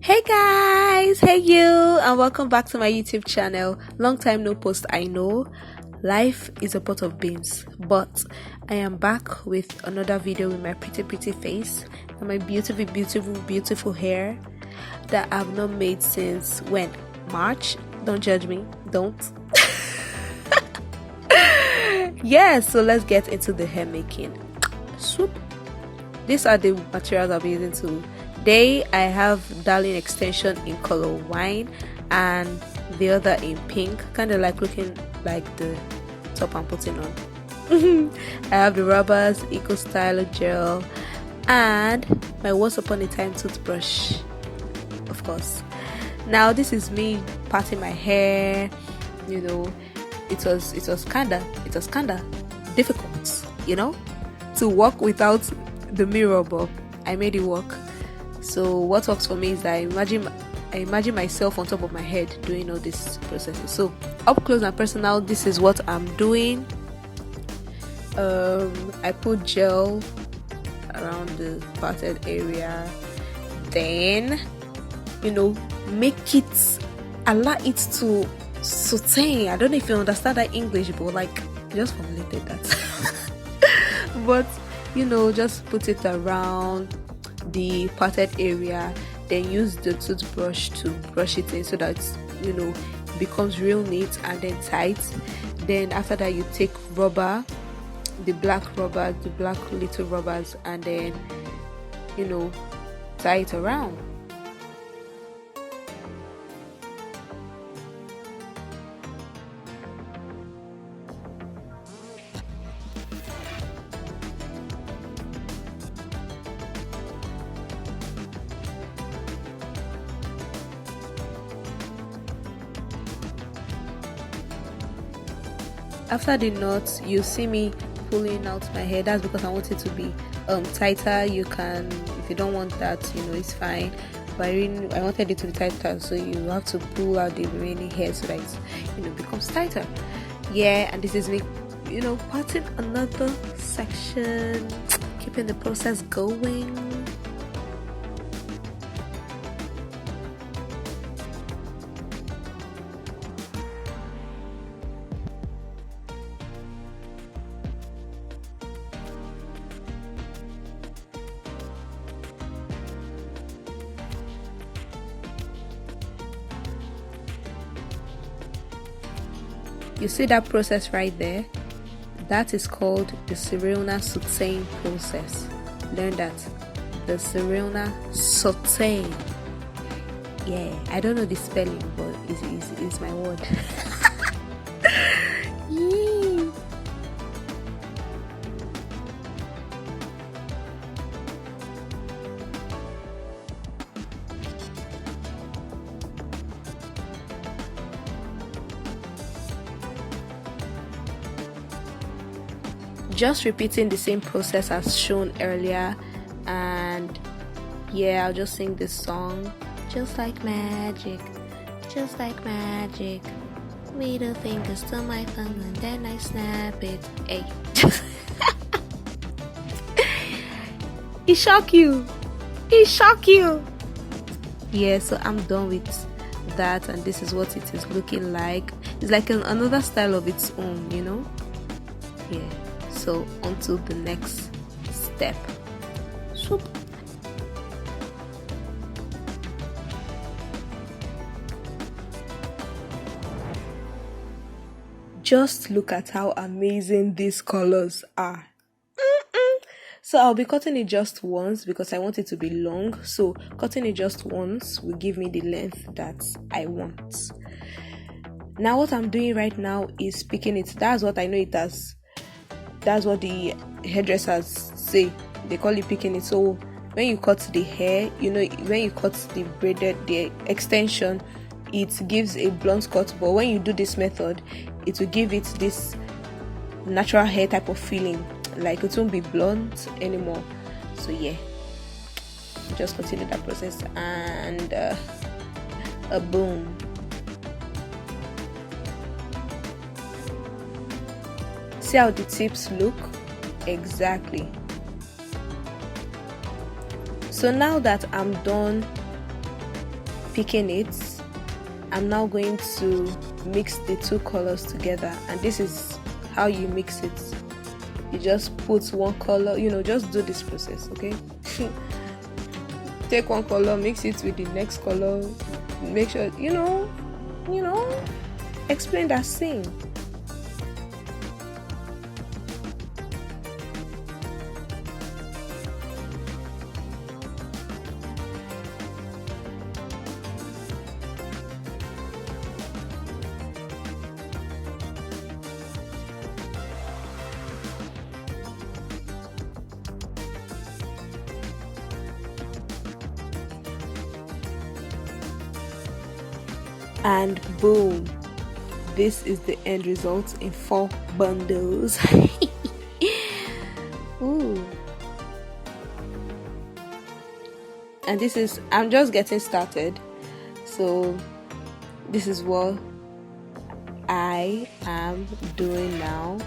Hey guys, hey you, and welcome back to my YouTube channel. Long time no post, I know. Life is a pot of beans, but I am back with another video with my pretty face and my beautiful hair that I've not made since when? March? Don't judge me, don't. Yeah, so let's get into the hair making. Swoop. These are the materials I'll be using today. I have darling extension in color wine and the other in pink, kind of like looking like the top I'm putting on. I have the rubbers, eco style gel, and my once upon a time toothbrush, of course. Now this is me parting my hair. You know, it was kinda difficult, to walk without the mirror, but I made it work. So what works for me is that I imagine myself on top of my head doing all these processes. So up close and personal, this is what I'm doing. I put gel around the parted area, then allow it to saute. I don't know if you understand that English, but like I just formulated that. But just put it around the parted area, then use the toothbrush to brush it in so that it becomes real neat and then tight. Then after that, you take rubber, the black little rubbers, and then tie it around. After the knots, you see me pulling out my hair. That's because I want it to be tighter. You can, if you don't want that, it's fine. But I wanted it to be tighter, so you have to pull out the remaining hair so that it becomes tighter. Yeah, and this is me, parting another section, keeping the process going. You see that process right there? That is called the Serena sauteing process. Learn that. The Serena sauteing. Yeah, I don't know the spelling, but it's my word. Yeah. Just repeating the same process as shown earlier, and yeah, I'll just sing this song. Just like magic, middle fingers to my thumb and then I snap it. Hey. It shock you. Yeah, so I'm done with that, and this is what it is looking like. It's like another style of its own, yeah. So on to the next step. Swoop. Just look at how amazing these colors are. So I'll be cutting it just once because I want it to be long. So cutting it just once will give me the length that I want. Now what I'm doing right now is picking it. That's what I know it as. That's what the hairdressers say. They call it picking it. So when you cut the hair, when you cut the extension, it gives a blunt cut. But when you do this method, it will give it this natural hair type of feeling. Like it won't be blunt anymore. So yeah, just continue that process and a boom. See how the tips look? Exactly. So now that I'm done picking it, I'm now going to mix the two colors together, and this is how you mix it. You just put one color, just do this process, okay? Take one color, mix it with the next color, make sure, explain that scene. And boom, this is the end result in 4 bundles. Ooh. And this is, I'm just getting started, so this is what I am doing now.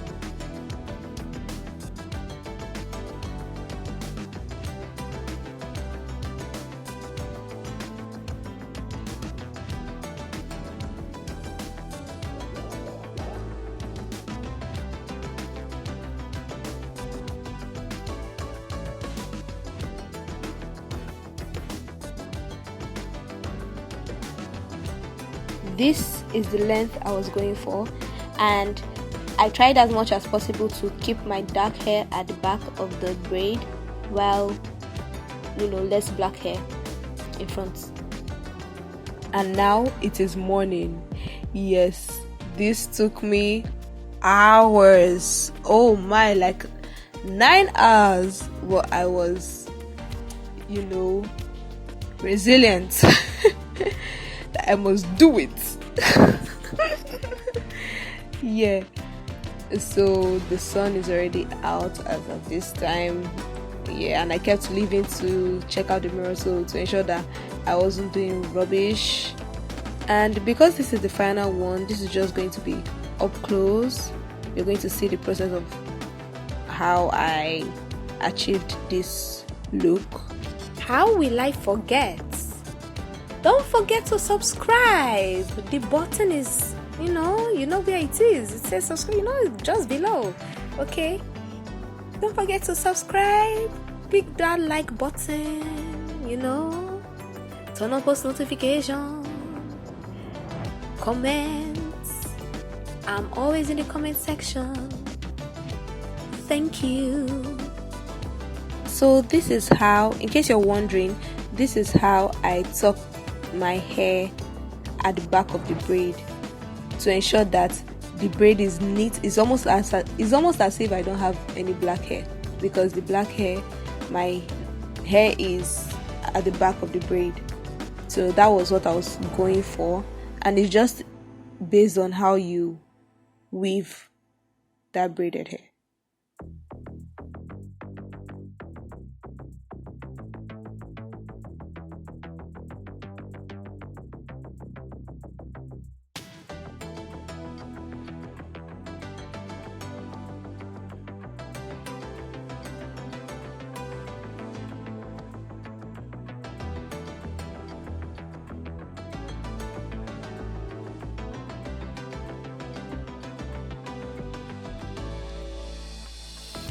This is the length I was going for, and I tried as much as possible to keep my dark hair at the back of the braid while less black hair in front. And now it is morning. Yes, this took me hours. Oh my, like 9 hours. But I was resilient. I must do it. Yeah, so the sun is already out as of this time. Yeah, and I kept leaving to check out the mirror, so to ensure that I wasn't doing rubbish. And because this is the final one, this is just going to be up close. You're going to see the process of how I achieved this look. How will I forget? Don't forget to subscribe. The button is, you know where it is. It says subscribe, it's just below. Okay? Don't forget to subscribe. Click that like button, Turn on post notification. Comment. I'm always in the comment section. Thank you. So this is how, in case you're wondering, this is how I tuck my hair at the back of the braid to ensure that the braid is neat. It's almost as if I don't have any black hair, because the black hair, my hair is at the back of the braid. So that was what I was going for, and it's just based on how you weave that braided hair.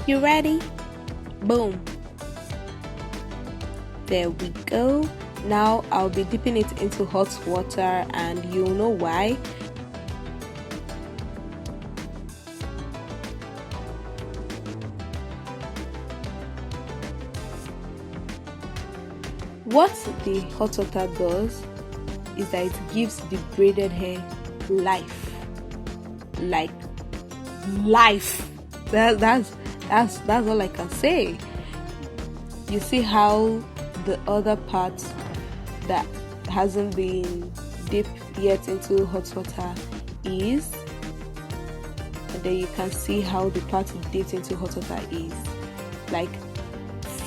You ready? Boom. There we go. Now I'll be dipping it into hot water, and you'll know why. What the hot water does is that it gives the braided hair life. Like life. That's all I can say. You see how the other part that hasn't been dipped yet into hot water is, and then you can see how the part dipped into hot water is. Like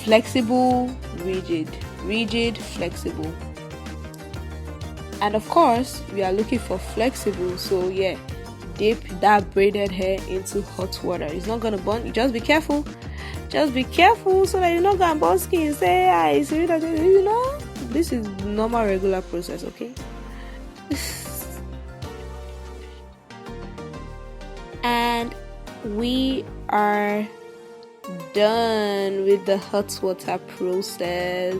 flexible, rigid, flexible. And of course we are looking for flexible, so yeah, dip that braided hair into hot water. It's not gonna burn. Just be careful so that you're not gonna burn skin. Say, this is normal regular process, okay? And we are done with the hot water process.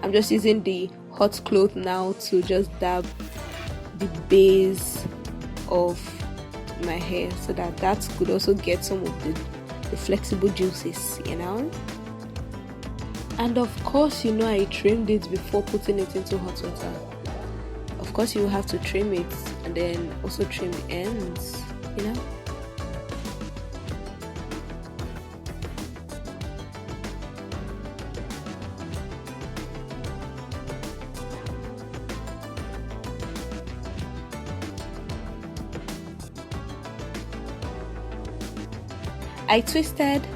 I'm just using the hot cloth now to just dab the base of my hair so that could also get some of the flexible juices, you know. And of course, you know, I trimmed it before putting it into hot water. Of course, you have to trim it and then also trim the ends, you know. I twisted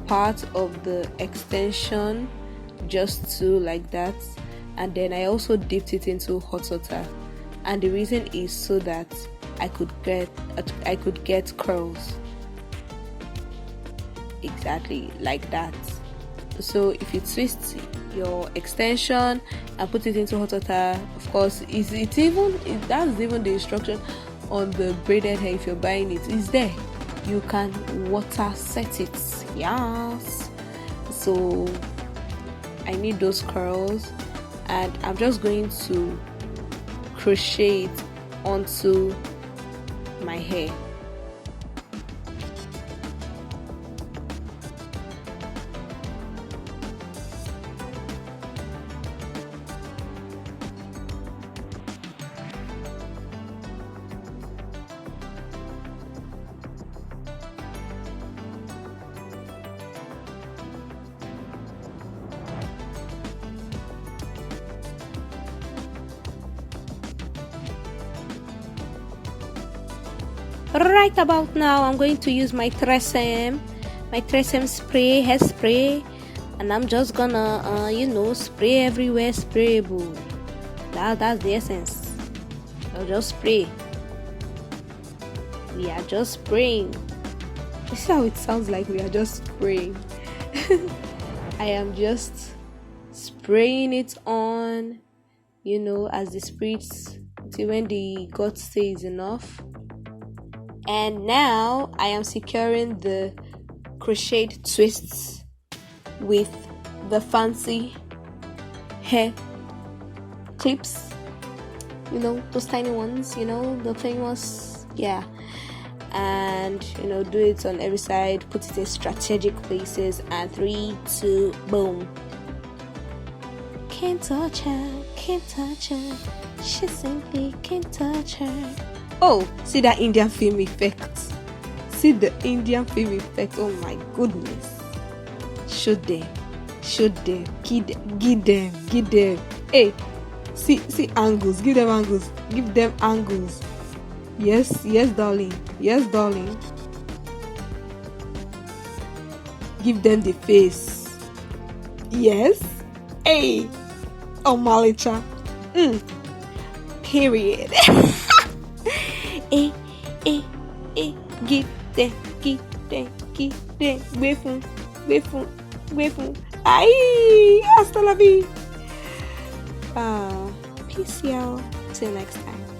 part of the extension just to like that, and then I also dipped it into hot water, and the reason is so that I could get curls exactly like that. So if you twist your extension and put it into hot water, of course that's even the instruction on the braided hair. If you're buying it, is there. You can water set it. Yes. So I need those curls, and I'm just going to crochet it onto my hair. Right about now, I'm going to use my Tresem spray, hair spray, and I'm just gonna spray everywhere, sprayable. That's the essence. I'll just spray. We are just spraying. You see how it sounds like we are just spraying. I am just spraying it on, as the spritz, till when the gut stays enough. And now I am securing the crocheted twists with the fancy hair clips, those tiny ones, the famous, yeah. And do it on every side, put it in strategic places, and 3, 2, boom. Can't touch her, she simply can't touch her. Oh, see that Indian film effect. See the Indian film effect. Oh my goodness. Show them. Give them. Hey, see angles. Give them angles. Yes, darling. Give them the face. Yes. Hey. Oh, Malicha. Period. Give them. Wait for. Aye, hasta la vie. Peace, y'all. Till next time.